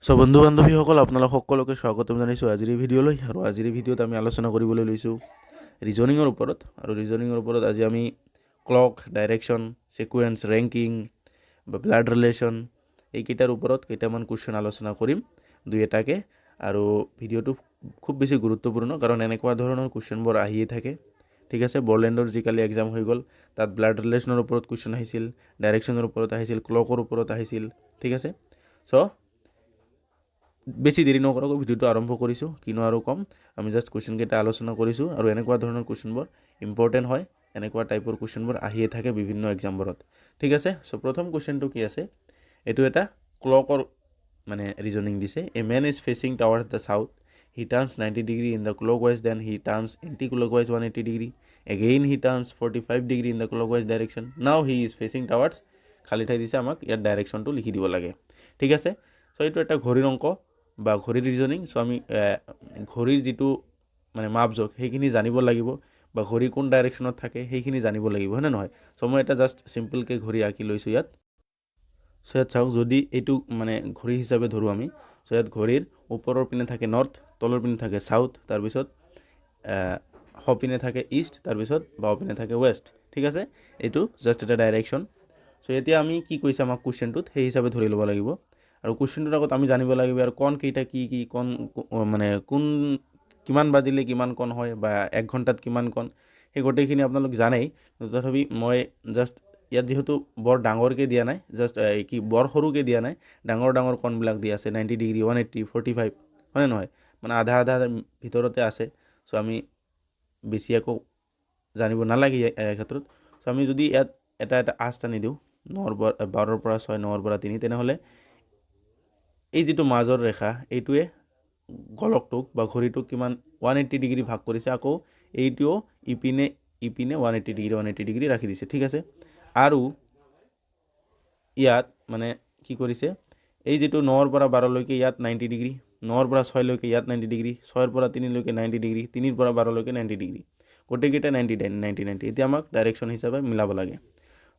So বন্ধু বান্ধৱীসকল আপোনালোক সকলোকে স্বাগতম জনাইছোঁ আজিৰ এই ভিডিঅ'লৈ আৰু আজিৰ এই ভিডিঅ'ত আমি আলোচনা কৰিবলৈ লৈছোঁ ৰিজনিঙৰ ওপৰত আৰু ৰিজনিঙৰ ওপৰত আজি আমি ক্লক ডাইৰেকশ্যন সিকুৱেন্স ৰেংকিং বা ব্লাড ৰিলেশ্যন এইকেইটাৰ ওপৰত কেইটামান কুৱেশ্যন আলোচনা কৰিম দুই এটাকে আৰু ভিডিঅ'টো খুব বেছি গুৰুত্বপূৰ্ণ কাৰণ এনেকুৱা ধৰণৰ কুৱেশ্যনবোৰ আহিয়ে থাকে ঠিক আছে বৰলেণ্ডৰ যি কালি এক্সাম হৈ গ'ল তাত ব্লাড ৰিলেশ্যনৰ ওপৰত কুৱেশ্যন আহিছিল ডাইৰেকশ্যনৰ ওপৰত আহিছিল ক্লকৰ ওপৰত আহিছিল ঠিক আছে চ' বেছি দেৰি নকৰাকৈ ভিডিঅ'টো আৰম্ভ কৰিছোঁ কিনো আৰু কম আমি জাষ্ট কুৱেশ্যনকেইটা আলোচনা কৰিছোঁ আৰু এনেকুৱা ধৰণৰ কুৱেশ্যনবোৰ ইম্পৰ্টেণ্ট হয় এনেকুৱা টাইপৰ কুৱেশ্যনবোৰ আহিয়ে থাকে বিভিন্ন এক্সামবোৰত ঠিক আছে চ' প্ৰথম কুৱেশ্যনটো কি আছে এইটো এটা ক্লকৰ মানে ৰিজনিং দিছে a man is facing towards the south he turns 90 degree in the clockwise then he turns anti clockwise 180 degree again he turns 45 degree in the clockwise direction now he is facing টাৱাৰ্ডছ খালী ঠাই দিছে আমাক ইয়াৰ ডাইৰেকশ্যনটো লিখি দিব লাগে ঠিক আছে চ' এইটো এটা ঘড়ীৰ অংক বা ঘড়ীৰ ৰিজনিং চ' আমি ঘড়ীৰ যিটো মানে মাপজোখ সেইখিনি জানিব লাগিব বা ঘড়ী কোন ডাইৰেকশ্যনত থাকে সেইখিনি জানিব লাগিব হয়নে নহয় চ' মই এটা জাষ্ট চিম্পলকৈ ঘড়ী আঁকি লৈছোঁ ইয়াত চ' ইয়াত চাওক যদি এইটো মানে ঘড়ী হিচাপে ধৰোঁ আমি চ' ইয়াত ঘড়ীৰ ওপৰৰ পিনে থাকে নৰ্থ তলৰ পিনে থাকে চাউথ তাৰপিছত সপিনে থাকে ইষ্ট তাৰপিছত বাওঁ পিনে থাকে ৱেষ্ট ঠিক আছে এইটো জাষ্ট এটা ডাইৰেকশ্যন চ' এতিয়া আমি কি কৈছে আমাক কুৱেশ্যনটোত সেই হিচাপে ধৰি ল'ব লাগিব আৰু কুৱেশ্যনটোৰ আগত আমি জানিব লাগিব আৰু কণ কেইটা কি কণ মানে কোন কিমান বাজিলে কিমান কণ হয় বা 1 ঘণ্টাত কিমান কণ সেই গোটেইখিনি আপোনালোক জানেই তথাপি মই জাষ্ট ইয়াত যিহেতু বৰ ডাঙৰকৈ দিয়া নাই জাষ্ট কি বৰ সৰুকৈ দিয়া নাই ডাঙৰ ডাঙৰ কণবিলাক দিয়া আছে 90 ডিগ্ৰী 180 45 হয়নে নহয় মানে আধা ভিতৰতে আছে চ' আমি বেছি একো জানিব নালাগে এই ক্ষেত্ৰত চ' আমি যদি ইয়াত এটা আঁচ টানি দিওঁ 12ৰ পৰা 6 9ৰ পৰা 3 তেনেহ'লে এই যিটো মাজৰ ৰেখা এইটোৱে গলকটোক বা ঘড়ীটোক কিমান 180 ডিগ্ৰী ভাগ কৰিছে আকৌ এইটোও ইপিনে 180 ডিগ্ৰী ৰাখি দিছে ঠিক আছে আৰু ইয়াত মানে কি কৰিছে এই যিটো 9ৰ পৰা 12লৈকে ইয়াত 90 ডিগ্ৰী 9ৰ পৰা 6লৈকে ইয়াত 90 ডিগ্ৰী 6ৰ পৰা 3লৈকে 90 ডিগ্ৰী 3ৰ পৰা 12লৈকে 90 ডিগ্ৰী গোটেইকেইটা 90 এতিয়া আমাক ডাইৰেকশ্যন হিচাপে মিলাব লাগে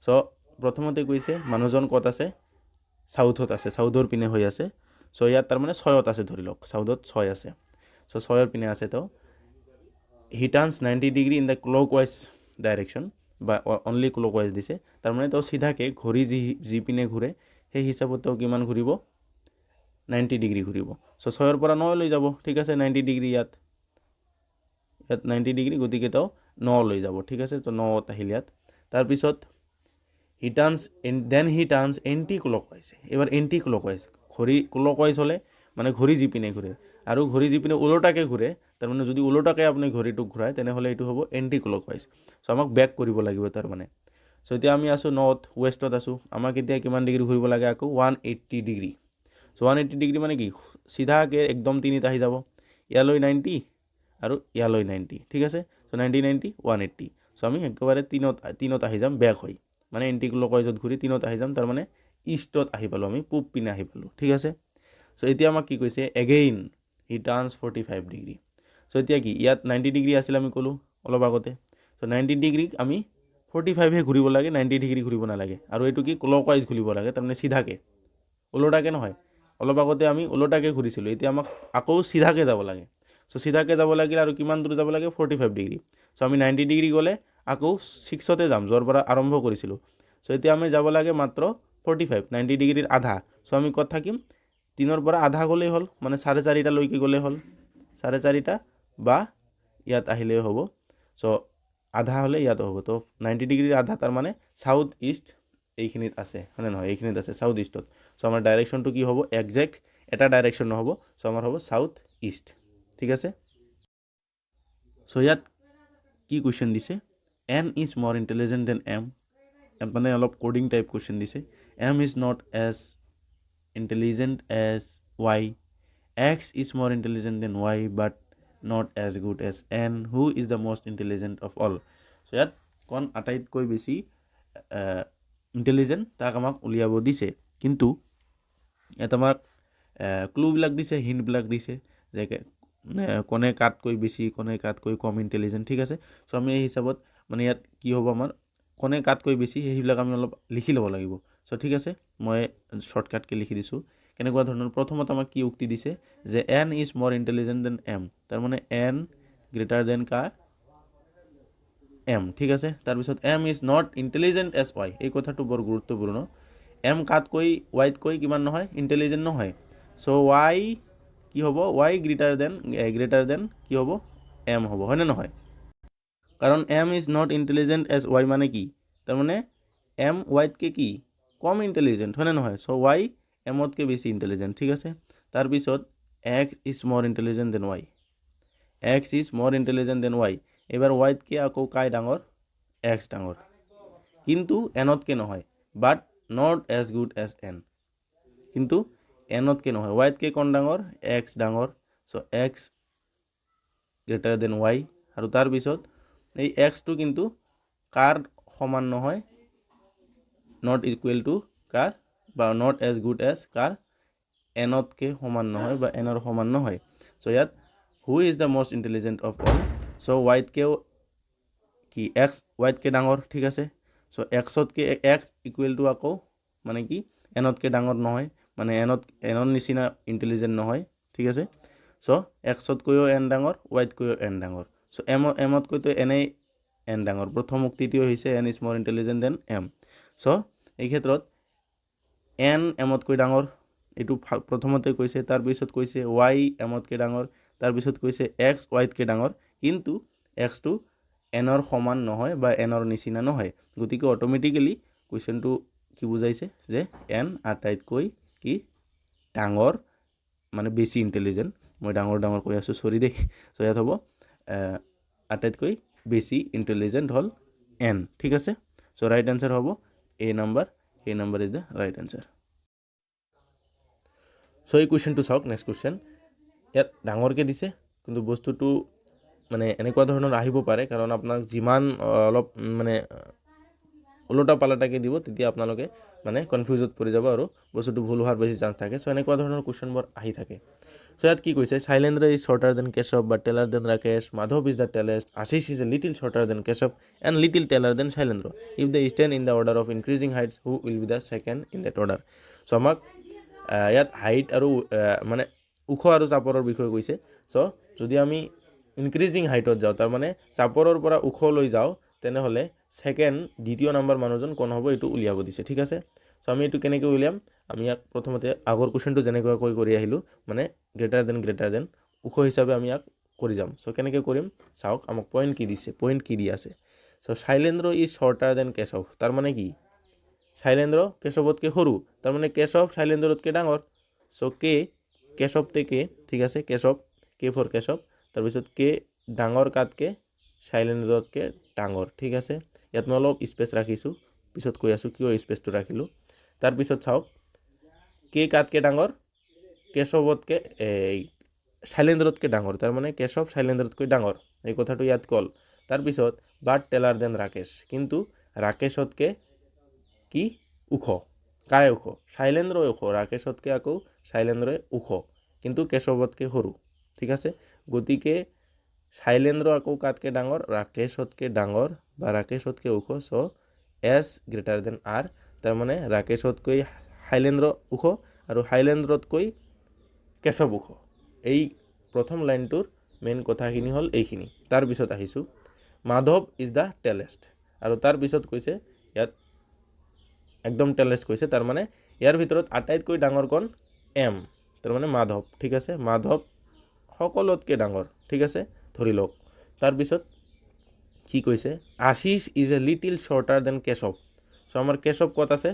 চ' প্ৰথমতে কৈছে মানুহজন ক'ত আছে চাউথত আছে চাউথৰ পিনে হৈ আছে চ' ইয়াত তাৰমানে 6ত আছে ধৰি লওক চাউথত 6 আছে চ' 6ৰ পিনে আছে তো হি turns 90 degree in the clockwise direction বা অনলি ক্লকৱাইজ দিছে তাৰমানে তো চিধাকৈ ঘড়ী যি পিনে ঘূৰে সেই হিচাপত তো কিমান ঘূৰিব 90 ডিগ্ৰী ঘূৰিব চ' 6ৰ পৰা 9 লৈ যাব ঠিক আছে 90 ডিগ্ৰী ইয়াত 90 ডিগ্ৰী গতিকে তো 9 লৈ যাব ঠিক আছে তো 9ত আহিল ইয়াত তাৰপিছত হি টাৰ্নছ এণ্টি ক্লকৱাইজ এবাৰ এণ্টি ক্লকৱাইজ ঘড়ী ক্লকৱাইজ হ'লে মানে ঘড়ী যিপিনে ঘূৰে আৰু ঘড়ী যিপিনে ওলোটাকৈ ঘূৰে তাৰমানে যদি ওলোটাকৈ আপুনি ঘড়ীটোক ঘূৰায় তেনেহ'লে এইটো হ'ব এণ্টি ক্লকৱাইজ চ' আমাক বেক কৰিব লাগিব তাৰমানে চ' এতিয়া আমি আছোঁ নৰ্থ ৱেষ্টত আছোঁ আমাক এতিয়া কিমান ডিগ্ৰী ঘূৰিব লাগে আকৌ 180 ডিগ্ৰী চ' 180 ডিগ্ৰী মানে কি চিধাকৈ একদম 3ত আহি যাব ইয়ালৈ 90 আৰু ইয়ালৈ 90 ঠিক আছে চ' 90 180 চ' আমি একেবাৰে 3ত আহি যাম বেক হৈ মানে এণ্টি ক্লকৱাইজত ঘূৰি 3ত আহি যাম তাৰমানে ইষ্টত আহি পালোঁ আমি পূব পিনে আহি পালোঁ ঠিক আছে চ' এতিয়া আমাক কি কৈছে এগেইন হি টাৰ্নছ 45 ডিগ্ৰী চ' এতিয়া কি ইয়াত 90 ডিগ্ৰী আছিল আমি ক'লোঁ অলপ আগতে চ' 90 ডিগ্ৰীক আমি 45হে ঘূৰিব লাগে 90 ডিগ্ৰী ঘূৰিব নালাগে আৰু এইটো কি ক্লকৱাইজ ঘূৰিব লাগে তাৰমানে চিধাকৈ ওলোটাকৈ নহয় অলপ আগতে আমি ওলোটাকৈ ঘূৰিছিলোঁ এতিয়া আমাক আকৌ চিধাকৈ যাব লাগে চ' চিধাকৈ যাব লাগিলে আৰু কিমান দূৰ যাব লাগে 45 ডিগ্ৰী চ' আমি 90 ডিগ্ৰী গ'লে আকৌ 6তে যাম য'ৰ পৰা আৰম্ভ কৰিছিলোঁ চ' এতিয়া আমি যাব লাগে মাত্ৰ 90 ডিগ্ৰীৰ আধা চ' আমি ক'ত থাকিম 3ৰ পৰা আধা গ'লেই হ'ল মানে 4:30লৈকে গ'লেই হ'ল 4:30 বা ইয়াত আহিলেই হ'ব চ' আধা হ'লে ইয়াতো হ'ব তো 90 ডিগ্ৰীৰ আধা তাৰমানে চাউথ ইষ্ট এইখিনিত আছে হয়নে নহয় এইখিনিত আছে চাউথ ইষ্টত চ' আমাৰ ডাইৰেকশ্যনটো কি হ'ব একজেক্ট এটা ডাইৰেকশ্যন নহ'ব চ' আমাৰ হ'ব চাউথ ইষ্ট ঠিক আছে চ' ইয়াত কি কুৱেশ্যন দিছে N is more intelligent than M মানে অলপ কোডিং টাইপ কুৱেশ্যন দিছে M is not as intelligent as Y X is more intelligent than Y but not as good as N who is the most intelligent of all so' ইয়াত কোন আটাইতকৈ বেছি intelligent তাক আমাক উলিয়াব দিছে কিন্তু ইয়াত আমাক ক্লুবিলাক দিছে হিণ্টবিলাক দিছে যে কোনে কাতকৈ বেছি কোনে কাতকৈ কম ইণ্টেলিজেণ্ট ঠিক আছে চ' আমি এই হিচাপত মানে ইয়াত কি হ'ব আমাৰ কোনে কাতকৈ বেছি সেইবিলাক আমি অলপ লিখি ল'ব লাগিব সো ঠিক আছে মই শর্টকাটকে লিখি দিছো কেনেকুৱা ধৰণৰ প্ৰথমত আমাক কি উক্তি দিছে যে n is more intelligent than m তাৰ মানে n greater than কাৰ m ঠিক আছে তাৰপিছত m is not intelligent as y এই কথাটো বৰ গুৰুত্বপূৰ্ণ m কাতকৈ y তকৈ কিমান নহয় ইন্টেলিজেন্ট নহয় সো y কি হ'ব y greater than কি হ'ব m হ'ব হয় না নহয় কাৰণ m is not intelligent as y মানে কি তাৰ মানে m y তকৈ কি কম ইন্টেলিজেন্ট হয় না নহয় সো y m তকৈ বেছি ইন্টেলিজেন্ট ঠিক আছে তাৰপিছত x is more intelligent than y x is more intelligent than y এবাৰ y তকৈ আকৌ কাই ডাঙৰ x ডাঙৰ কিন্তু n তকৈ নহয় বাট not as good as n কিন্তু n তকৈ নহয় y তকৈ কোন ডাঙৰ x ডাঙৰ so x greater than y আৰু তাৰপিছত এই x টো কিন্তু কাৰ সমান নহয় not equal to কাৰ বা not as good as car n তকৈ সমান নহয় বা n ৰ সমান নহয় সো ইয়াত who is the most intelligent of all so y তকৈ কি x y তকৈ ডাঙৰ ঠিক আছে সো x তকৈ x equal to আকৌ মানে কি n তকৈ ডাঙৰ নহয় মানে n ৰ নিচিনা ইন্টেলিজেন্ট নহয় ঠিক আছে সো x তকৈও n ডাঙৰ y তকৈও n ডাঙৰ সো m তকৈতো n ডাঙৰ প্ৰথম উক্তিটো হৈছে n is more intelligent than m so এই ক্ষেত্ৰত n m তকৈ ডাঙৰ এটো প্ৰথমতে কৈছে তাৰ পিছত কৈছে y m তকৈ ডাঙৰ তাৰ পিছত কৈছে x y তকৈ ডাঙৰ কিন্তু x টো n ৰ সমান নহয় বা n ৰ নিচিনা নহয় গতিকে অটোমেটিক্যালি কোৱেশ্চনটো কি বুজাইছে যে n আটাইতকৈ কি ডাঙৰ মানে বেছি ইন্টেলিজেন্ট মই ডাঙৰ কৈ আছো সৰি দেই সো ইয়াত হ'ব আটাইতকৈ বেছি ইন্টেলিজেন্ট হল n ঠিক আছে সো রাইট আনসার হ'ব a number is the right answer so এই কোৱেশ্চনটো চাওক নেক্সট কোৱেশ্চন ইয়াত ডাঙৰকে দিছে কিন্তু বস্তুটো মানে এনেকুৱা ধৰণৰ আহিব পাৰে কাৰণ আপোনাক যিমান অলপ মানে উল্টা পাল্টাকে দিব তেতিয়া আপোনালোকে মানে কনফিউজত পৰি যাব আৰু বস্তুটো ভুল হোৱাৰ বেছি চান্স থাকে সো এনেকুৱা ধৰণৰ কোৱেশ্চনবোৰ আহি থাকে সো ইয়াত কি কৈছে Shailendra is shorter than Keshav but taller than Rakesh Madhav is the tallest Ashish is a little shorter than Keshav and little taller than Shailendra if they stand in the order of increasing heights who will be the second in that order so আমাক ইয়াত height আৰু মানে ওখ আৰু চাপৰৰ বিষয়ে কৈছে so যদি আমি ইনক্ৰিজিং হাইটত যাওঁ তাৰ মানে চাপৰৰ পৰা ওখলৈ যাওঁ তেনেহ'লে সেকেন্ড দ্বিতীয় নাম্বাৰ মানুহজন কোন হ'ব এটো উলিয়াব দিছে ঠিক আছে সো আমি এটো কেনেকৈ উলিয়াম আমি ইয়াক প্ৰথমতে আগৰ কোৱেশ্চনটো যেনেকৈ কৰি আহিলো মানে গ্ৰেটাৰ দেন ওখ হিচাপে আমি ইয়াক কৰি যাম সো কেনেকৈ কৰিম চাওক আমাক পয়েন্ট কি দি আছে so Shailendra is shorter than Keshav তাৰ মানে কি শৈলেন্দ্ৰ কেশৱতকৈ সৰু তাৰ মানে কেশৱ শৈলেন্দ্ৰতকৈ ডাঙৰ সো কে কেশৱ থেকে ঠিক আছে কেশৱ কে ফৰ কেশৱ তাৰপিছত কে ডাঙৰ কাতকে শৈলেন্দ্ৰতকৈ ডাঙৰ ঠিক আছে ইয়াত মই অলপ স্পেচ ৰাখিছোঁ পিছত কৈ আছোঁ কিয় স্পেচটো ৰাখিলোঁ তাৰপিছত চাওক কে কাতকৈ ডাঙৰ কেশৱতকৈ শৈলেন্দ্ৰতকৈ ডাঙৰ তাৰ মানে কেশৱ শৈলেন্দ্ৰতকৈ ডাঙৰ এই কথাটো ইয়াত কল তাৰপিছত বাট টেলাৰ দেন ৰাকেশ কিন্তু ৰাকেশতকৈ কি ওখ কাই ওখ শৈলেন্দ্ৰ ওখ ৰাকেশতকৈ আকৌ শৈলেন্দ্ৰই ওখ কিন্তু কেশৱতকৈ সৰু ঠিক আছে গতিকে শৈলেন্দ্ৰ আকৌ কাতকৈ ডাঙৰ ৰাকেশতকৈ ডাঙৰ বা ৰাকেশতকৈ ওখ so S greater than R তাৰ মানে ৰাকেশতকৈ শৈলেন্দ্ৰ ওখ আৰু শৈলেন্দ্ৰতকৈ কেশৱ ওখ এই প্ৰথম লাইনটোৰ মেইন কথাখিনি হ'ল এইখিনি তাৰপিছত আহিছোঁ মাধৱ ইজ দ্য টেলেষ্ট আৰু তাৰপিছত কৈছে ইয়াত একদম টেলেষ্ট কৈছে তাৰ মানে ইয়াৰ ভিতৰত আটাইতকৈ ডাঙৰ কোন এম তাৰ মানে মাধৱ ঠিক আছে মাধৱ সকলোতকৈ ডাঙৰ ঠিক আছে ধৰি লওক তাৰপিছত কি কৈছে Ashish is a little shorter than Keshav so আমাৰ কেশৱ ক'ত আছে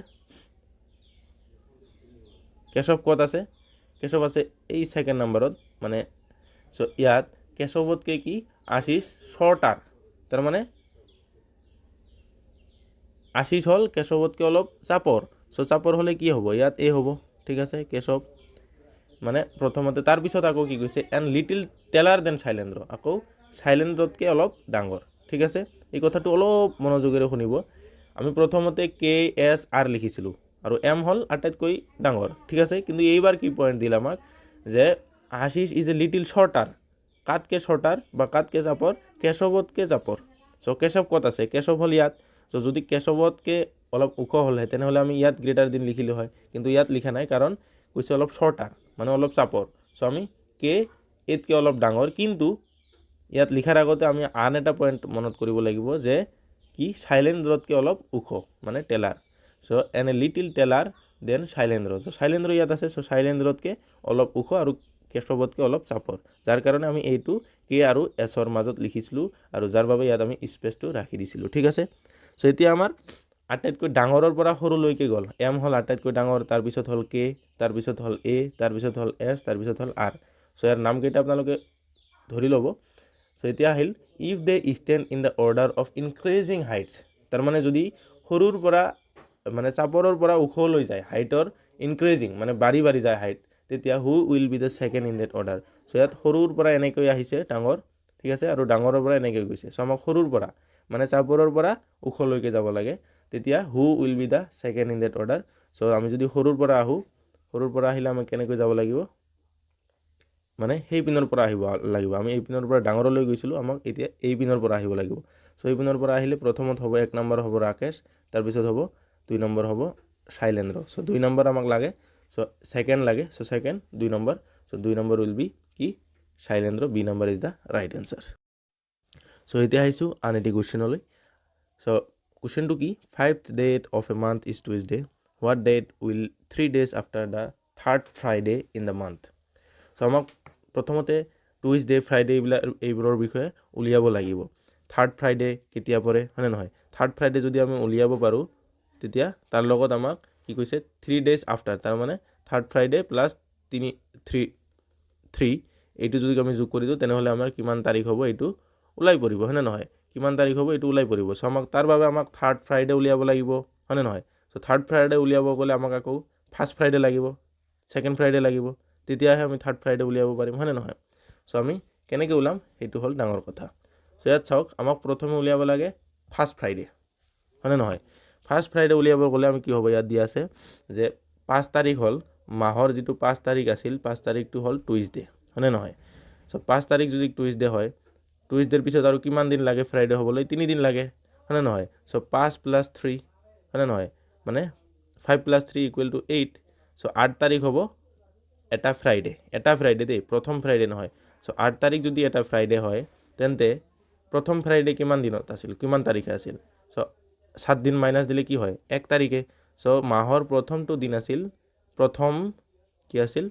কেশৱ আছে এই সেকেন্ড নম্বৰত মানে সো ইয়াত কেশৱতকৈ কি আশিষ শৰ্টাৰ তাৰ মানে আশিষ হল কেশৱতকৈ অলপ চাপৰ সো চাপৰ হ'লে কি হ'ব ইয়াত এ হ'ব ঠিক আছে কেশৱ মানে প্ৰথমতে তাৰপিছত আকৌ কি কৈছে and little taller than Shailendra আকৌ শৈলেন্দ্ৰতকৈ অলপ ডাঙৰ ঠিক আছে এই কথাটো অলপ মনোযোগেৰে শুনিব আমি প্ৰথমতে কে এছ আৰ লিখিছিলোঁ আৰু এম হল আটাইতকৈ ডাঙৰ ঠিক আছে কিন্তু এইবাৰ কি পয়েন্ট দিল আমাক যে আশিষ ইজ এ লিটিল শৰ্টাৰ কাতকৈ শৰ্টাৰ বা কাতকৈ চাপৰ কেশৱতকৈ চাপৰ সো কেশৱ ক'ত আছে কেশৱ হল ইয়াত সো যদি কেশৱতকৈ অলপ ওখ হ'লহে তেনেহ'লে আমি ইয়াত গ্ৰেটাৰ দেন লিখিলোঁ হয়, কিন্তু ইয়াত লিখা নাই কাৰণ কৈছে অলপ শ্বৰ্টাৰ মানে অলপ চাপৰ। চ' আমি কে এতকৈ অলপ ডাঙৰ, কিন্তু ইয়াত লিখাৰ আগতে আমি আন এটা পইণ্ট মনত কৰিব লাগিব যে কি শাইলেন্দ্ৰতকৈ অলপ ওখ মানে taller. So' and a little taller than Shailendra. So' Shailendra ইয়াত আছে, চ' শাইলেন্দ্ৰতকৈ অলপ ওখ আৰু কেশৱতকৈ অলপ চাপৰ, যাৰ কাৰণে আমি এইটো কে আৰু এছৰ মাজত লিখিছিলোঁ আৰু যাৰ বাবে ইয়াত আমি স্পেচটো ৰাখি দিছিলোঁ। ঠিক আছে, চ' এতিয়া আমাৰ আটাইতকৈ ডাঙৰৰ পৰা সৰুলৈকে গ'ল। এম হ'ল আটাইতকৈ ডাঙৰ, তাৰপিছত হ'ল কে, তাৰপিছত হ'ল এ, তাৰপিছত হ'ল এছ, তাৰপিছত হ'ল আৰ। চ' ইয়াৰ নামকেইটা আপোনালোকে ধৰি ল'ব। চ' এতিয়া আহিল if they stand in the order of increasing heights, তাৰমানে যদি সৰুৰ পৰা মানে চাপৰৰ পৰা ওখলৈ যায়, হাইটৰ ইনক্ৰিজিং মানে বাঢ়ি বাঢ়ি যায় হাইট, তেতিয়া who will be the second in that order. So' ইয়াত সৰুৰ পৰা এনেকৈ আহিছে ডাঙৰ, ঠিক আছে, আৰু ডাঙৰৰ পৰা এনেকৈ গৈছে। চ' আমাক সৰুৰ পৰা মানে চাপৰৰ পৰা ওখলৈকে যাব লাগে, তেতিয়া who will be the second in that order. So' আমি যদি সৰুৰ পৰা আহোঁ, সৰুৰ পৰা আহিলে আমি কেনেকৈ যাব লাগিব, মানে সেই পিনৰ পৰা আহিব লাগিব। আমি এই পিনৰ পৰা ডাঙৰলৈ গৈছিলোঁ, আমাক এতিয়া এই পিনৰ পৰা আহিব লাগিব। চ' এই পিনৰ পৰা আহিলে প্ৰথমত হ'ব 1 নম্বৰ হ'ব ৰাকেশ, তাৰপিছত হ'ব 2 নম্বৰ হ'ব শাইলেন্দ্ৰ। চ' 2 নম্বৰ আমাক লাগে, চ' ছেকেণ্ড লাগে, so' second 2 number, so' 2 number will be কি Shailendra, B number is the right answer. So' এতিয়া আহিছোঁ আন এটি কুৱেশ্যনলৈ। চ' কুৱেশ্যনটো কি, 5th date of a month is Tuesday, what date will 3 days after the 3rd Friday in the month. So' আমাক প্ৰথমতে টুইজডে, ফ্ৰাইডে এইবোৰৰ বিষয়ে উলিয়াব লাগিব। 3rd Friday কেতিয়া পৰে, হয়নে নহয়? 3rd Friday যদি আমি উলিয়াব পাৰোঁ, তেতিয়া তাৰ লগত আমাক কি কৈছে 3 days আফটাৰ, তাৰমানে 3rd Friday প্লাছ 3 এইটো যদি আমি যোগ কৰি দিওঁ তেনেহ'লে আমাৰ কিমান তাৰিখ হ'ব এইটো ওলাই পৰিব, হয়নে নহয়? কিমান তাৰিখ হ'ব এইটো ওলাই পৰিব। চ' আমাক তাৰ বাবে আমাক 3rd Friday উলিয়াব লাগিব, হয়নে নহয়? চ' 3rd Friday উলিয়াব গ'লে আমাক আকৌ 1st Friday লাগিব, 2nd Friday লাগিব, তেতিয়াহে আমি 3rd Friday উলিয়াব পাৰিম, হয়নে নহয়? চ' আমি কেনেকৈ ওলাম সেইটো হ'ল ডাঙৰ কথা। চ' ইয়াত চাওক, আমাক প্ৰথমে উলিয়াব লাগে 1st Friday, হয়নে নহয়? 1st Friday উলিয়াব গ'লে আমি কি হ'ব, ইয়াত দিয়া আছে যে 5 তাৰিখ হ'ল মাহৰ যিটো 5 তাৰিখ আছিল, 5 তাৰিখটো হ'ল টুইজডে, হয়নে নহয়? চ' 5 তাৰিখ যদি টুইজডে হয়, টুইজডেৰ পিছত আৰু কিমান দিন লাগে ফ্ৰাইডে হ'বলৈ, 3 দিন লাগে, হয়নে নহয়? চ' 5 + 3, হয়নে নহয়? মানে 5 + 3 = 8। চ' 8 তাৰিখ হ'ব এটা ফ্ৰাইডে দেই, প্ৰথম ফ্ৰাইডে নহয়। চ' 8 তাৰিখ যদি এটা ফ্ৰাইডে হয়, তেন্তে প্ৰথম ফ্ৰাইডে কিমান দিনত আছিল, কিমান তাৰিখে আছিল? চ' 7 দিন মাইনাছ দিলে কি হয়, 1 তাৰিখে। চ' মাহৰ প্ৰথমটো দিন আছিল, প্ৰথম কি আছিল,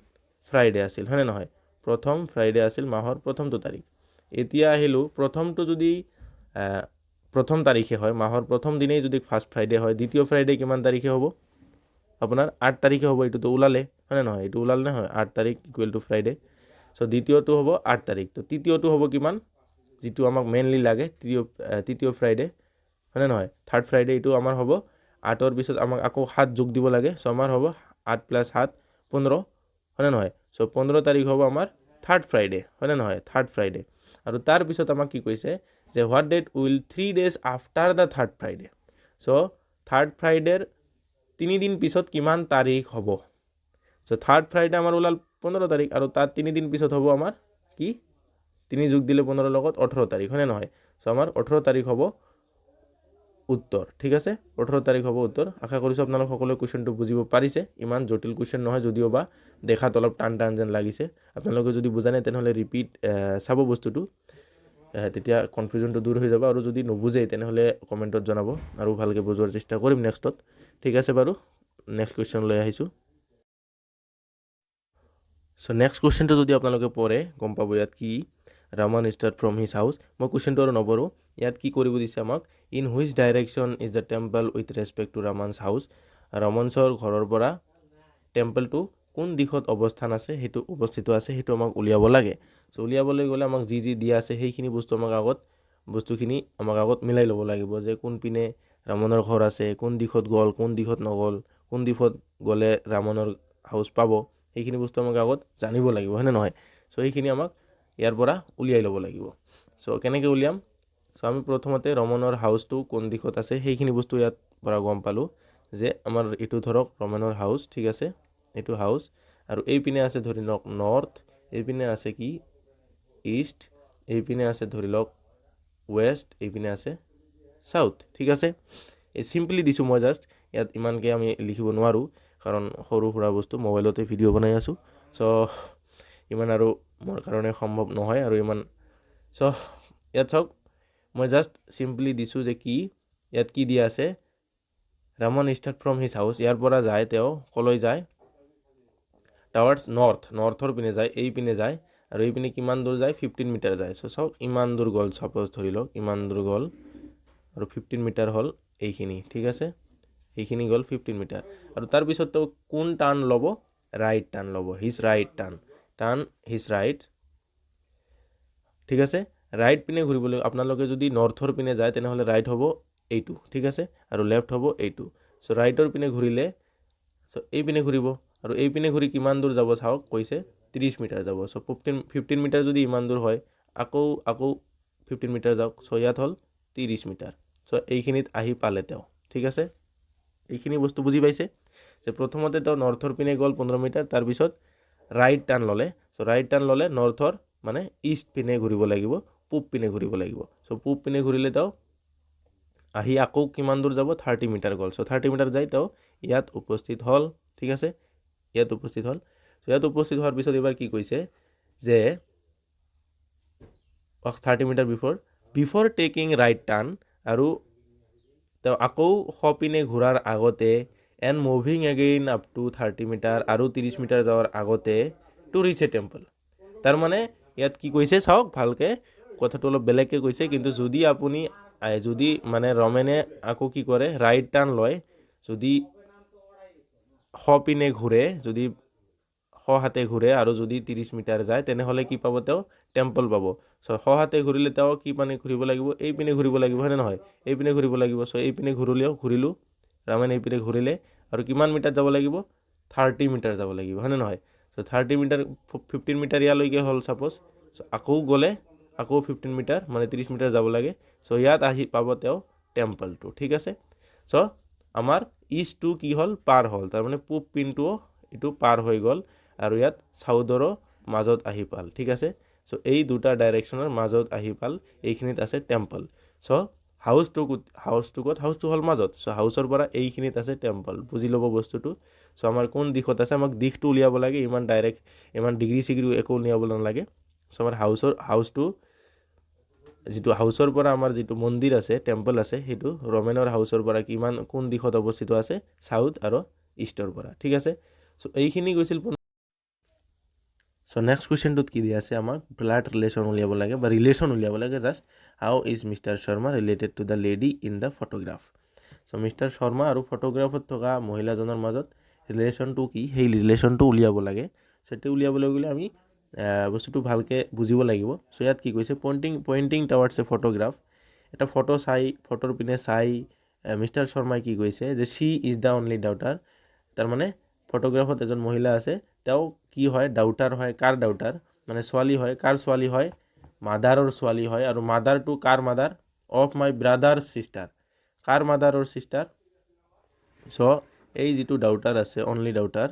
ফ্ৰাইডে আছিল, হয়নে নহয়? প্ৰথম ফ্ৰাইডে আছিল মাহৰ প্ৰথমটো তাৰিখ। এতিয়া আহিলোঁ, প্ৰথমটো যদি প্ৰথম তাৰিখে হয়, মাহৰ প্ৰথম দিনেই যদি 1st Friday হয়, দ্বিতীয় ফ্ৰাইডে কিমান তাৰিখে হ'ব? আপোনাৰ 8 তাৰিখে হ'ব। এইটোতো ওলালে, হয়নে নহয়? এইটো ওলালে নহয়, 8 তাৰিখ = ফ্ৰাইডে। চ' দ্বিতীয়টো হ'ব 8 তাৰিখ। তো তৃতীয়টো হ'ব কিমান, যিটো আমাক মেইনলি লাগে, তৃতীয় ফ্ৰাইডে, হয়নে নহয়? 3rd Friday এইটো আমাৰ হ'ব 8ৰ পিছত আমাক আকৌ 7 যোগ দিব লাগে। চ' আমাৰ হ'ব 8 + 7 15, হয়নে নহয়? চ' 15 তাৰিখ হ'ব আমাৰ 3rd Friday, হয়নে নহয়? 3rd Friday। আৰু তাৰপিছত আমাক কি কৈছে যে what date will 3 days after the 3rd Friday। So' 3rd Friday 3 দিন পিছত কিমান তাৰিখ হ'ব? চ' 3rd Friday আমাৰ ওলাল 15 তাৰিখ, আৰু তাৰ 3 দিন পিছত হ'ব আমাৰ কি, 3 যোগ দিলে 15 লগত 18 তাৰিখ, হয়নে নহয়? চ' আমাৰ 18 তাৰিখ হ'ব উত্তৰ, ঠিক আছে? 18 তাৰিখ হ'ব উত্তৰ। আশা কৰিছোঁ আপোনালোক সকলোৱে কুৱেশ্যনটো বুজিব পাৰিছে। ইমান জটিল কুৱেশ্যন নহয়, যদিও বা দেখাত অলপ টান যেন লাগিছে। আপোনালোকে যদি বুজা নাই তেনেহ'লে ৰিপিট চাব বস্তুটো, তেতিয়া কনফিউজনটো দূৰ হৈ যাব। আৰু যদি নুবুজে তেনেহ'লে কমেণ্টত জনাব, আৰু ভালকৈ বুজোৱাৰ চেষ্টা কৰিম নেক্সটত। ঠিক আছে বাৰু, নেক্সট কুৱেশ্যনলৈ আহিছোঁ। চ' নেক্সট কুৱেশ্যনটো যদি আপোনালোকে পঢ়ে গম পাব ইয়াত কি, Raman start from his house. মই কুৱেশ্যনটো আৰু নপঢ়োঁ। ইয়াত কি কৰিব দিছে আমাক, in which direction is the temple with respect to Raman's house. ৰামানছৰ ঘৰৰ পৰা টেম্পলটো কোন দিশত অৱস্থান আছে, সেইটো অৱস্থিত আছে, সেইটো আমাক উলিয়াব লাগে। চ' উলিয়াবলৈ গ'লে আমাক যি দিয়া আছে সেইখিনি বস্তুখিনি আমাক আগত মিলাই ল'ব লাগিব, যে কোনপিনে ৰাৱণৰ ঘৰ আছে, কোন দিশত গ'ল, কোন দিশত নগ'ল, কোন দিশত গ'লে ৰাৱণৰ হাউচ পাব, সেইখিনি বস্তু আমাক আগত জানিব লাগিব, হয়নে নহয়? চ' সেইখিনি আমাক ইয়াৰ পৰা উলিয়াই ল'ব লাগিব। চ' কেনেকৈ উলিয়াম? চ' আমি প্ৰথমতে ৰাৱণৰ হাউচটো কোন দিশত আছে সেইখিনি বস্তু ইয়াত পৰা গম পালোঁ, যে আমাৰ এইটো ধৰক ৰাৱণৰ হাউচ, ঠিক আছে? এইটো হাউচ, আৰু এইপিনে আছে ধৰি লওক নৰ্থ, এইপিনে আছে কি ইষ্ট, এইপিনে আছে ধৰি লওক ৱেষ্ট, এইপিনে আছে চাউথ, ঠিক আছে? এই চিম্পলি দিছোঁ মই জাষ্ট, ইয়াত ইমানকৈ আমি লিখিব নোৱাৰোঁ কাৰণ সৰু সুৰা বস্তু মোবাইলতে ভিডিঅ' বনাই আছোঁ, চ' ইমান আৰু মোৰ কাৰণে সম্ভৱ নহয় আৰু ইমান। চ' ইয়াত চাওক মই জাষ্ট চিম্পলি দিছোঁ যে কি ইয়াত কি দিয়া আছে, Raman start from his house, ইয়াৰ পৰা যায় তেওঁ কলৈ যায়, টাৱাৰ্ডছ নৰ্থৰ পিনে যায়, এই পিনে যায় আৰু এই পিনে কিমান দূৰ যায় 15 মিটাৰ যায়। চ' চাওক ইমান দূৰ গ'ল, ছাপ'জ ধৰি লওক ইমান দূৰ গ'ল আৰু 15 মিটাৰ হ'ল এইখিনি, ঠিক আছে, এইখিনি গ'ল 15 মিটাৰ আৰু তাৰপিছত তেওঁ কোন টাৰ্ণ ল'ব, ৰাইট টাৰ্ণ ল'ব, হিজ ৰাইট টাৰ্ণ হিজ ৰাইট, ঠিক আছে। ৰাইট পিনে ঘূৰিবলৈ আপোনালোকে যদি নৰ্থৰ পিনে যায় তেনেহ'লে ৰাইট হ'ব এইটো, ঠিক আছে, আৰু লেফ্ট হ'ব এইটো। চ' ৰাইটৰ পিনে ঘূৰিলে চ' এই পিনে ঘূৰিব আৰু এই পিনে ঘূৰি কিমান দূৰ যাব চাওক, কৈছে 30 মিটাৰ যাব। চ' 15 মিটাৰ যদি ইমান দূৰ হয় আকৌ 15 মিটাৰ যাওক, চ' ইয়াত হ'ল 30 মিটাৰ। চ' এইখিনিত আহি পালে তেওঁ, ঠিক আছে। এইখিনি বস্তু বুজি পাইছে যে প্ৰথমতে তেওঁ নৰ্থৰ পিনে গ'ল 15 মিটাৰ, তাৰপিছত ৰাইট টাৰ্ণ ল'লে। চ' ৰাইট টাৰ্ণ ল'লে নৰ্থৰ মানে ইষ্ট পিনে ঘূৰিব লাগিব, পূব পিনে ঘূৰিব লাগিব। চ' পূব পিনে ঘূৰিলে তেওঁ আহি আকৌ কিমান দূৰ যাব, 30 মিটাৰ গ'ল। চ' 30 মিটাৰ যাই তেওঁ ইয়াত উপস্থিত হ'ল, ঠিক আছে, ইয়াত উপস্থিত হ'ল। চ' ইয়াত উপস্থিত হোৱাৰ পিছত এইবাৰ কি কৈছে যে 30 metre before taking right turn, আৰু তেওঁ আকৌ সপিনে ঘূৰাৰ আগতে and moving again up to 30 metre, আৰু 30 মিটাৰ যোৱাৰ আগতে টু ৰিচ এ টেম্পল। তাৰমানে ইয়াত কি কৈছে চাওক ভালকৈ, কথাটো অলপ বেলেগকৈ কৈছে, কিন্তু যদি আপুনি যদি মানে ৰমেনে আকৌ কি কৰে ৰাইট টাৰ্ণ লয়, যদি সপিনে ঘূৰে, যদি হাতে ঘূৰে আৰু যদি 30 মিটাৰ যায় তেনেহ'লে কি পাব, তেওঁ টেম্পল পাব। চ' হাতে ঘূৰিলে তেওঁ কি পিনে ঘূৰিব লাগিব, এই পিনে ঘূৰিব লাগিব, হয়নে নহয়, এই পিনে ঘূৰিব লাগিব। চ' এই পিনে ঘূৰিলোঁ ৰামেন এই পিনে ঘূৰিলে আৰু কিমান মিটাৰ যাব লাগিব, 30 মিটাৰ যাব লাগিব, হয়নে নহয়। চ' 30 মিটাৰ 15 মিটাৰ ইয়ালৈকে হ'ল ছাপ'জ, চ' আকৌ গ'লে আকৌ 15 মিটাৰ মানে 30 মিটাৰ যাব লাগে। চ' ইয়াত আহি পাব তেওঁ টেম্পলটো, ঠিক আছে। চ' আমাৰ ইষ্টটো কি হ'ল, পাৰ হ'ল, তাৰমানে পূব পিনটোও এইটো পাৰ হৈ গ'ল আৰু ইয়াত চাউথৰো মাজত আহি পাল, ঠিক আছে। চ' এই দুটা ডাইৰেকশ্যনৰ মাজত আহি পাল, এইখিনিত আছে টেম্পল। চ' হাউচটো ক'ত, হাউচটো হ'ল মাজত। চ' হাউচৰ পৰা এইখিনিত আছে টেম্পল, বুজি ল'ব বস্তুটো। চ' আমাৰ কোন দিশত আছে, আমাক দিশটো উলিয়াব লাগে, ইমান ডাইৰেক্ট ইমান ডিগ্ৰী চিগ্ৰী একো উলিয়াব নালাগে। চ' আমাৰ হাউচটো যিটো হাউচৰ পৰা আমাৰ যিটো মন্দিৰ আছে, টেম্পল আছে, সেইটো ৰমেনৰ হাউচৰ পৰা কিমান কোন দিশত অৱস্থিত আছে, চাউথ আৰু ইষ্টৰ পৰা, ঠিক আছে। চ' এইখিনি গৈছিল। চ' নেক্সট কুৱেশ্যনটোত কি দিয়া আছে, আমাক ব্লাড ৰিলেশ্যন উলিয়াব লাগে বা ৰিলেশ্যন উলিয়াব লাগে, just how is mister Sharma related to the lady in the photograph. So' mister Sharma আৰু ফটোগ্ৰাফত থকা মহিলাজনৰ মাজত ৰিলেশ্যনটো কি, সেই ৰিলেশ্যনটো উলিয়াব লাগে। চ' সেইটো উলিয়াবলৈ গ'লে আমি বস্তুটো ভালকৈ বুজিব লাগিব। চ' ইয়াত কি কৈছে, পইণ্টিং টাৱাৰ্ডছ এ ফটোগ্ৰাফ, এটা ফটোৰ পিনে চাই মিষ্টাৰ শৰ্মাই কি কৈছে যে শ্বি ইজ দ্য অনলি ডাউটাৰ, তাৰমানে ফটোগ্ৰাফত এজন মহিলা আছে, তেওঁ কি হয়, ডাউটাৰ হয়। কাৰ ডাউটাৰ, মানে ছোৱালী হয়, কাৰ ছোৱালী হয়, মাদাৰৰ ছোৱালী হয়। আৰু মাদাৰটো কাৰ mother, of my brother sister, কাৰ মাদাৰৰ চিষ্টাৰ। চ' এই যিটো ডাউটাৰ আছে, অনলি ডাউটাৰ,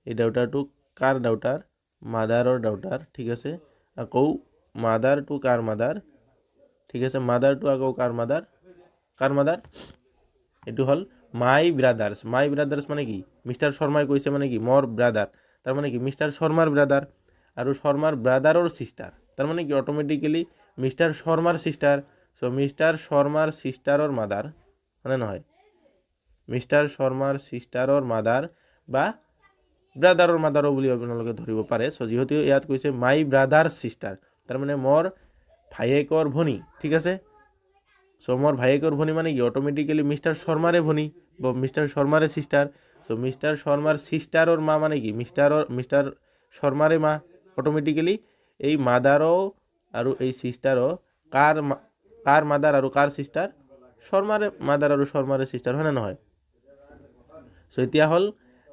এই ডাউটাৰটো কাৰ ডাউটাৰ, মাদাৰৰ ডাউটাৰ, ঠিক আছে। আকৌ মাদাৰটো কাৰ মাদাৰ, ঠিক আছে, মাদাৰটো আকৌ কাৰ মাদাৰ, এইটো হ'ল মাই ব্ৰাদাৰ্ছ মানে কি, মিষ্টাৰ শৰ্মাই কৈছে মানে কি, মোৰ ব্ৰাদাৰ, তাৰমানে কি মিষ্টাৰ শৰ্মাৰ ব্ৰাদাৰ, আৰু শৰ্মাৰ ব্ৰাদাৰৰ চিষ্টাৰ, তাৰমানে কি অট'মেটিকেলি মিষ্টাৰ শৰ্মাৰ চিষ্টাৰ। চ' মিষ্টাৰ শৰ্মাৰ চিষ্টাৰৰ মাদাৰ, হয়নে নহয়, মিষ্টাৰ শৰ্মাৰ চিষ্টাৰৰ মাদাৰ বা ব্ৰাদাৰৰ মাদাৰো বুলি আপোনালোকে ধৰিব পাৰে। চ' যিহেতু ইয়াত কৈছে মাই ব্ৰাদাৰ চিষ্টাৰ, তাৰমানে মোৰ ভায়েকৰ ভনী, ঠিক আছে। চ' মোৰ ভায়েকৰ ভনী মানে কি অট'মেটিকেলি মিষ্টাৰ শৰ্মাৰে ভনী বা মিষ্টাৰ শৰ্মাৰে চিষ্টাৰ। চ' মিষ্টাৰ শৰ্মাৰ চিষ্টাৰৰ মা মানে কি মিষ্টাৰ শৰ্মাৰে মা, অট'মেটিকেলি এই মাদাৰো আৰু এই চিষ্টাৰো কাৰ মাদাৰ আৰু কাৰ চিষ্টাৰ, শৰ্মাৰে মাদাৰ আৰু শৰ্মাৰে চিষ্টাৰ, হয়নে নহয়। চ' এতিয়া হ'ল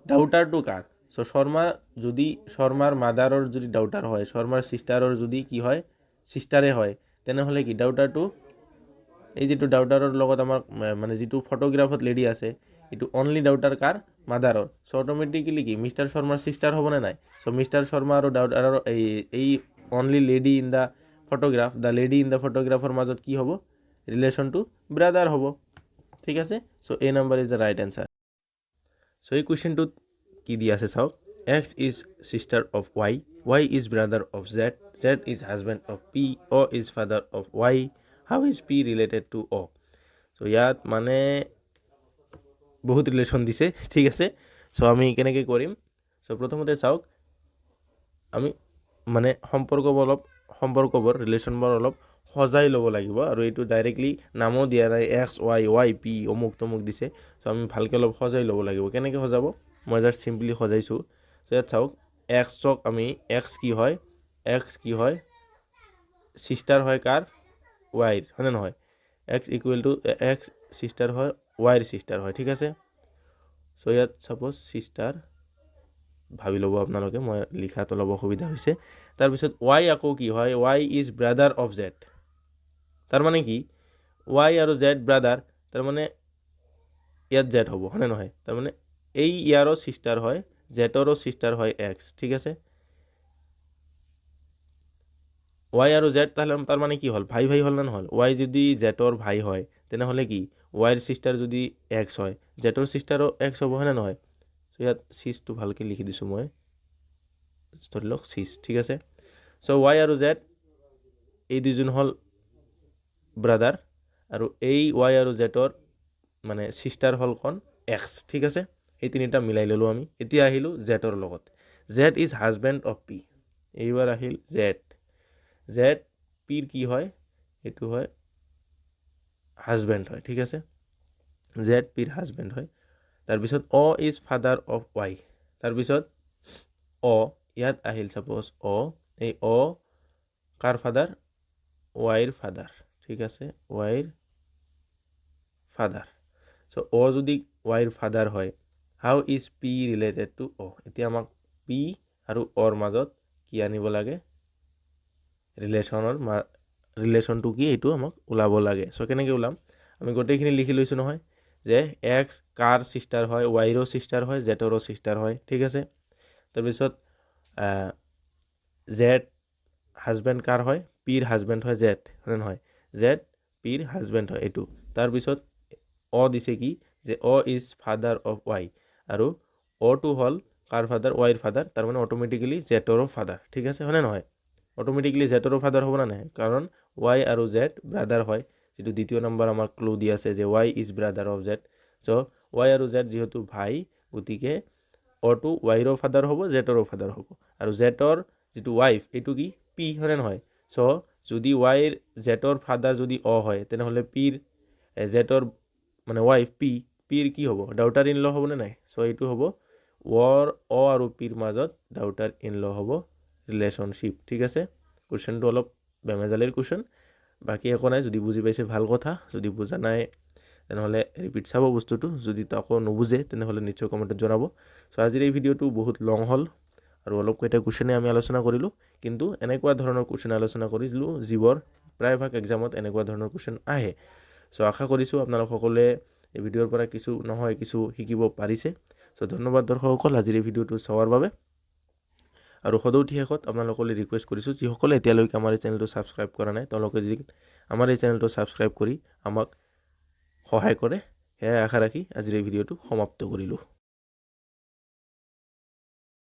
ডাউটাৰটো কাৰ, চ' শৰ্মাৰ মাদাৰৰ যদি ডাউটাৰ হয়, শৰ্মাৰ চিষ্টাৰৰ যদি কি হয়, চিষ্টাৰে হয়, তেনেহ'লে কি ডাউটাৰটো, এই যিটো ডাউটাৰৰ লগত আমাৰ মানে যিটো ফটোগ্ৰাফত লেডি আছে, এইটো অনলি ডাউটাৰ কাৰ, মাদাৰৰ। চ' অট'মেটিকেলি কি মিষ্টাৰ শৰ্মাৰ চিষ্টাৰ হ'বনে নাই। চ' মিষ্টাৰ শৰ্মা আৰু ডাউটাৰৰ এই অনলি লেডি ইন দ্য ফটোগ্ৰাফৰ মাজত কি হ'ব, ৰিলেশ্যনটো ব্ৰাদাৰ হ'ব, ঠিক আছে so A number is the right answer so এই কুৱেশ্যনটোত কি দিয়া আছে চাওক x is sister of y y is brother of z z is husband of p o is father of y how is p related to o so ইয়াত মানে বহুত relation দিছে ঠিক আছে সো আমি কেনেকৈ কৰিম সো প্ৰথমতে চাওক আমি মানে সম্পৰ্কবোৰ ৰিলেশ্যনবোৰ অলপ সজাই ল'ব লাগিব আৰু এইটো ডাইৰেক্টলি নামো দিয়া নাই এক্স ৱাই ৱাই পি অমুক তমুক দিছে সো আমি ভালকৈ অলপ সজাই ল'ব লাগিব কেনেকৈ সজাব মই জাষ্ট চিম্পলি সজাইছোঁ সো ইয়াত চাওক এক্সক আমি এক্স কি হয় সিষ্টাৰ হয় কাৰ ৱাইৰ হয়নে নহয় এক্স ইকুৱেল টু এক্স সিষ্টাৰ হয় ৱাইৰ সিষ্টাৰ হয় ঠিক আছে সো ইয়াত সাপোজ সিষ্টাৰ ভাবি ল'ব আপোনালোকে মই লিখাত অলপ অসুবিধা হৈছে তাৰপিছত ৱাই আকৌ কি হয় y is brother of Z তাৰ মানে কি ৱাই আৰু জেড ব্ৰাদাৰ তাৰ মানে ইয়াত জেড হ'ব হয়নে নহয় তাৰ মানে এই ইয়াৰো সিষ্টাৰ হয় জেডৰো সিষ্টাৰ হয় এক্স ঠিক আছে ৱাই আৰু জেড তাহলে তাৰ মানে কি হ'ল ভাই হ'ল না নহ'ল ৱাই যদি জেডৰ ভাই হয় তেনেহ'লে কি ৱাইৰ সিষ্টাৰ যদি এক্স হয় জেডৰ সিষ্টাৰো এক্স হ'ব হয়নে নহয় সো ইয়াত সিজটো ভালকৈ লিখি দিছোঁ মই ধৰি লওক সিজ ঠিক আছে সো ৱাই আৰু জেড এই দুজন হ'ল ব্ৰাদাৰ আৰু এই ৱাই আৰু জেডৰ মানে সিষ্টাৰ হ'ল কোন এক্স ঠিক আছে এই তিনিটা মিলাই ল'লোঁ আমি এতিয়া আহিলোঁ জেডৰ লগত Z is husband of P এইবাৰ আহিল জেড পিৰ কি হয় এইটো হয় হাজবেণ্ড হয় ঠিক আছে জেড পিৰ হাজবেণ্ড হয় তাৰপিছত অ ইজ ফাদাৰ অফ ৱাই তাৰপিছত অ ইয়াত আহিল সাপোজ এই কাৰ ফাদাৰ ৱাইৰ ফাদাৰ ঠিক আছে ৱাইৰ ফাদাৰ সো যদি ৱাইৰ ফাদাৰ হয় হাউ ইজ পি ৰিলেটেড টু এতিয়া আমাক পি আৰু অৰ মাজত কি আনিব লাগে ৰিলেশ্যনটো কি এইটো আমাক ওলাব লাগে সো কেনেকৈ ওলাম আমি গোটেইখিনি লিখি লৈছোঁ নহয় যে এক্স কাৰ সিষ্টাৰ হয় ৱাইৰো সিষ্টাৰ হয় জেডৰো সিষ্টাৰ হয় ঠিক আছে তাৰপিছত জেড হাজবেণ্ড কাৰ হয় পিৰ হাজবেণ্ড হয় জেড হয় নহয় জেড পিৰ হাজবেণ্ড হয় এইটো তাৰপিছত দিছে কি যে ইজ ফাদাৰ অফ ৱাই আৰু অটো হ'ল কাৰ ফাদাৰ ৱাইৰ ফাদাৰ তাৰ মানে অট'মেটিকেলি জেডৰো ফাদাৰ ঠিক আছে হয়নে নহয় অট'মেটিকেলি জেডৰো ফাদাৰ হ'ব না নাই কাৰণ ৱাই আৰু জেড ব্ৰাদাৰ হয় যেটো দ্বিতীয় নম্বৰ আমাৰ ক্লু দি আছে যে y is brother of Z so Y আৰু জেড যেহেতু ভাই গতিকে অটো ৱাইৰো ফাদাৰ হ'ব জেডৰো ফাদাৰ হ'ব আৰু জেডৰ যেটো ৱাইফ এইটো কি পি হয়নে নহয় সো যদি ৱাইৰ জেডৰ ফাদাৰ যদি হয় তেনেহ'লে পিৰ জেডৰ মানে ৱাইফ পিৰ কি হ'ব ডাউটাৰ ইন ল হ'ব নে নাই সো এইটো হ'ব আৰু পিৰ মাজত ডাউটাৰ ইন ল হ'ব ৰিলেশ্যনশ্বিপ ঠিক আছে কুৱেশ্যনটো অলপ বেমেজালিৰ কুৱেশ্যন বাকী একো নাই যদি বুজি পাইছে ভাল কথা যদি বুজা নাই তেনেহ'লে ৰিপিট চাব বস্তুটো যদি তাকো নুবুজে তেনেহ'লে নিশ্চয় কমেণ্টত জনাব সো আজিৰ এই ভিডিঅ'টো বহুত লং হ'ল আৰু অলপ কেইটা কুৱেশ্যনে আমি আলোচনা কৰিলোঁ কিন্তু এনেকুৱা ধৰণৰ কুৱেশ্যন আলোচনা কৰিছিলোঁ যিবোৰ প্ৰায়ভাগ এক্সামত এনেকুৱা ধৰণৰ কুৱেশ্যন আহে সো আশা কৰিছোঁ আপোনালোক সকলোৱে এই ভিডিঅ'ৰ পৰা কিছু শিকিব পাৰিছে সো ধন্যবাদ দৰ্শকসকল আজিৰ এই ভিডিঅ'টো চোৱাৰ বাবে আৰু সদৌতি শেষত আপোনালোকলৈ ৰিকুৱেষ্ট কৰিছোঁ যিসকলে এতিয়ালৈকে আমাৰ এই চেনেলটো ছাবস্ক্ৰাইব কৰা নাই তেওঁলোকে যদি আমাৰ এই চেনেলটো ছাবস্ক্ৰাইব কৰি আমাক সহায় কৰে সেয়া আশা ৰাখি আজিৰ এই ভিডিঅ'টো সমাপ্ত কৰিলোঁ